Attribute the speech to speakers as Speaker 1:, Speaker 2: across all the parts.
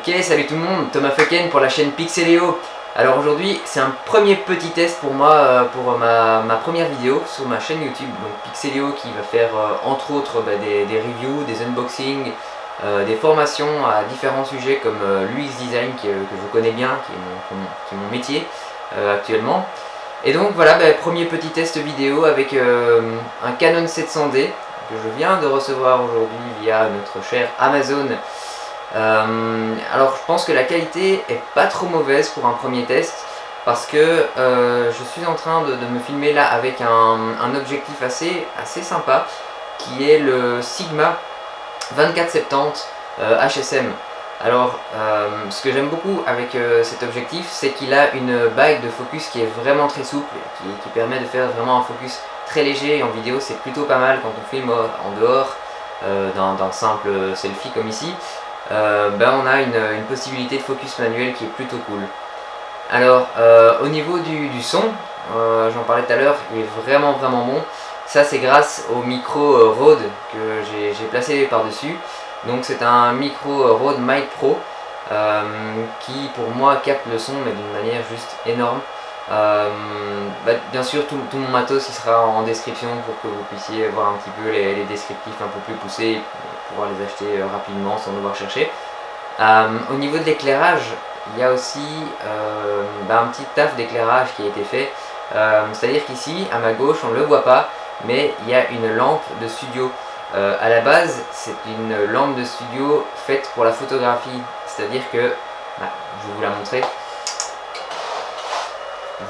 Speaker 1: Ok, salut tout le monde, Thomas Fucken pour la chaîne Pixeléo. Alors aujourd'hui c'est un premier petit test pour moi, pour ma première vidéo sur ma chaîne YouTube, donc Pixeléo, qui va faire entre autres des reviews, des unboxings, des formations à différents sujets comme l'UX design que je connais bien, qui est mon métier actuellement. Et donc voilà, premier petit test vidéo avec un Canon 700D que je viens de recevoir aujourd'hui via notre cher Amazon. Alors je pense que la qualité est pas trop mauvaise pour un premier test, parce que je suis en train de me filmer là avec un objectif assez sympa, qui est le Sigma 2470 HSM. Alors ce que j'aime beaucoup avec cet objectif, c'est qu'il a une bague de focus qui est vraiment très souple, qui permet de faire vraiment un focus très léger, et en vidéo c'est plutôt pas mal quand on filme en dehors d'un simple selfie comme ici. On a une possibilité de focus manuel qui est plutôt cool. Alors au niveau du son, j'en parlais tout à l'heure, il est vraiment bon. Ça c'est grâce au micro Rode que j'ai placé par dessus. Donc c'est un micro Rode Mic Pro qui pour moi capte le son, mais d'une manière juste énorme. Bien sûr tout mon matos il sera en description pour que vous puissiez voir un petit peu les descriptifs un peu plus poussés, pouvoir les acheter rapidement sans devoir chercher. Au niveau de l'éclairage, il y a aussi un petit taf d'éclairage qui a été fait, c'est à dire qu'ici à ma gauche on ne le voit pas, mais il y a une lampe de studio. À la base c'est une lampe de studio faite pour la photographie, c'est à dire que, je vais vous la montrer.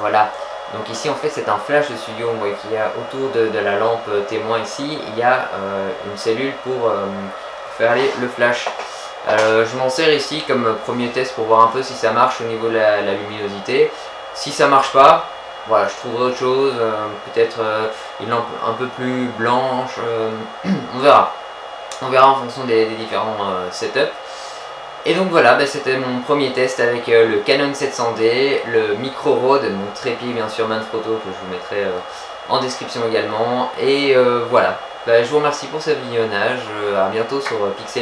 Speaker 1: Voilà, donc ici en fait c'est un flash de studio. Vous voyez qu'il y a autour de la lampe témoin ici, il y a une cellule pour faire le flash. Je m'en sers ici comme premier test pour voir un peu si ça marche au niveau de la luminosité. Si ça marche pas, voilà, je trouverai autre chose, peut-être une lampe un peu plus blanche, on verra en fonction des différents setups. Et donc voilà, c'était mon premier test avec le Canon 700D, le micro Rode, mon trépied bien sûr Manfrotto que je vous mettrai en description également. Et voilà, je vous remercie pour ce visionnage, à bientôt sur Pixeléo.